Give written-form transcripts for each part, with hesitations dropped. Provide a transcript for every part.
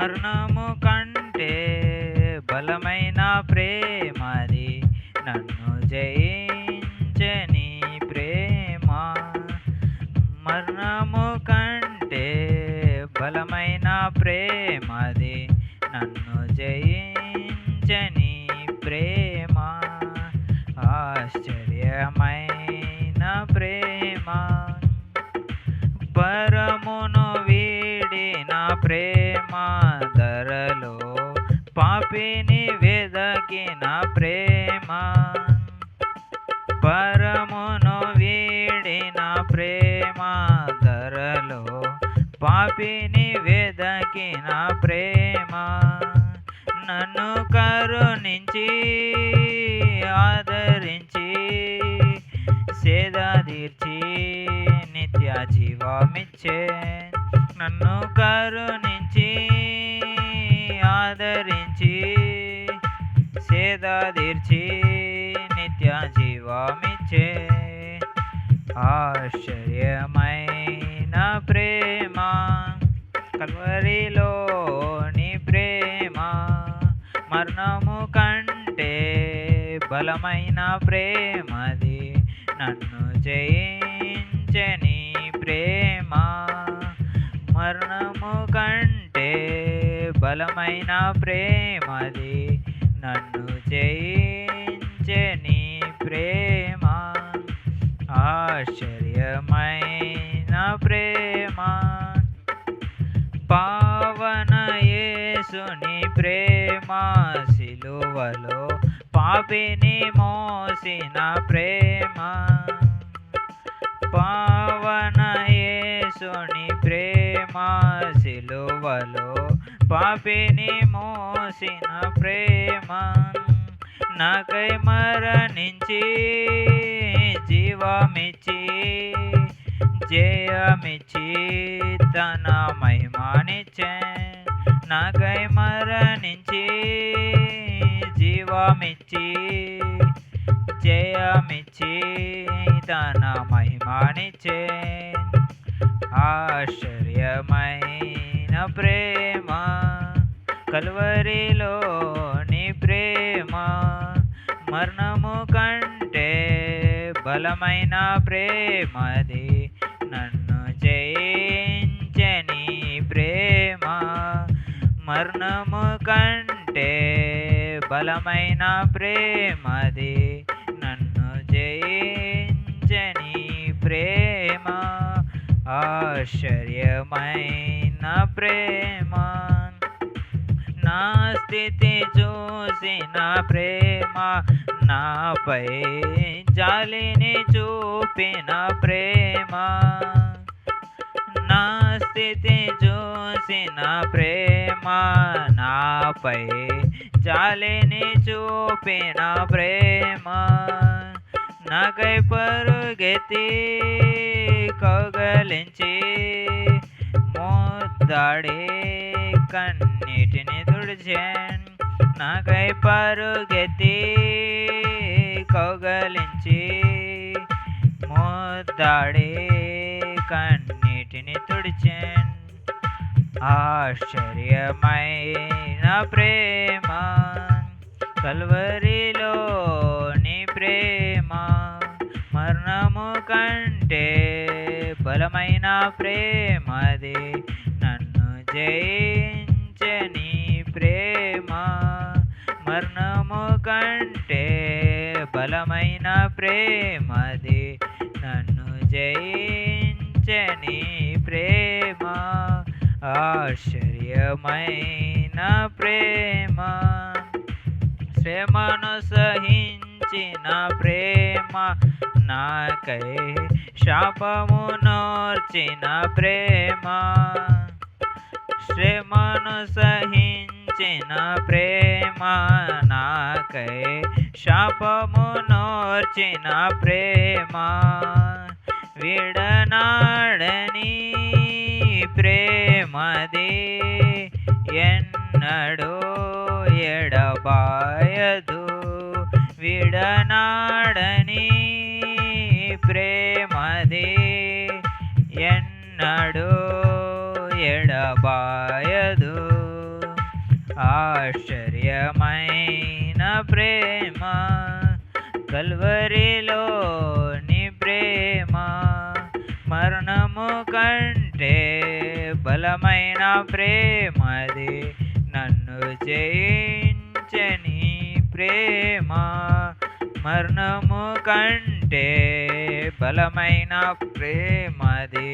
మరణము కంటే బలమైన ప్రేమది, నన్ను జయించే నీ ప్రేమ. మరణము కంటే బలమైన ప్రేమది, నన్ను జయించే నీ ప్రేమ. ఆశ్చర్యమైన ప్రేమ, పరమును వీడిన ప్రేమ, ధరలో పాపిని వెదకిన ప్రేమ. పరమును వీడిన ప్రేమ, ధరలో పాపిని వెదకిన ప్రేమ. నన్ను కరుణించి ఆదరించి సేద తీర్చి నిత్య జీవమిచ్చే. నన్ను కరుణించి ఆదరించి సేద తీర్చి నిత్య జీవమిచ్చే. ఆశ్చర్యమైన ప్రేమ, కల్వరిలోని ప్రేమ. మరణము కంటే బలమైన ప్రేమది, నన్ను జయించే నీ ప్రేమ. మరణము కంటే బలమైన ప్రేమది, నన్ను జయించే నీ ప్రేమ. ఆశ్చర్యమైన ప్రేమ, పావన యేసుని ప్రేమ. సిలువలో పాపిని మోసిన ప్రేమ. పావన యేసుని ప్రేమ, సిలువలో పాపిని మోసిన ప్రేమ. నాకై మరణించి జీవమిచ్చి జయమిచ్చి తన మహిమనిచ్చే. నాకై మరణించి జీవమిచ్చి జయమిచ్చి తన మహిమనిచ్చే. ఆశ్చర్యమైన ప్రేమ, కల్వరిలోని ప్రేమ. మరణము కంటే బలమైన ప్రేమది, నన్ను జయించే నీ ప్రేమ. మరణము కంటే బలమైన ప్రేమది, నన్ను జయించే నీ ప్రేమ. ఆశ్చర్యమైన ప్రేమ, నా స్థితి చూసిన ప్రేమ. నాపై జాలిని చూపిన ప్రేమ. నా స్థితి చూసిన ప్రేమ. నాపై జాలిని చూపిన ప్రేమ. నాకై పరుగెత్తి కౌగలించి ముద్దాడి కన్నీటిని తుడిచెన్. నాకై పరుగెత్తి కౌగలించి ముద్దాడి కన్నీటిని తుడిచెన్. ఆశ్చర్యమైన ప్రేమ, కల్వరిలోని ప్రేమ. మరణము కంటే బలమైన ప్రేమది, నన్ను జయించే నీ ప్రేమ. మరణము కంటే బలమైన ప్రేమది, నన్ను జయించే నీ ప్రేమ. ఆశ్చర్యమైన ప్రేమ, శ్రమను సహించిన ప్రేమ. నాకై శాపము నోర్చిన ప్రేమ. శ్రమను సహించిన ప్రేమ. నాకై శాపము నోర్చిన ప్రేమ. విడనాడని ప్రేమది, ఎన్నడూ ఎడబాయదు. విడనాడని ప్రేమది, ఎన్నడూ ఎడబాయదు. ఆశ్చర్యమైన ప్రేమ కల్వరిలోని ప్రేమ మరణము కంటే బలమైన ప్రేమది నన్ను జయించని ప్రేమ మరణము కంటే బలమైన ప్రేమది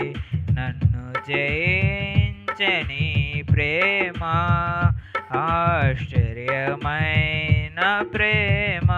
నన్ను జయించని ప్రేమ ఆశ్చర్యమైన ప్రేమ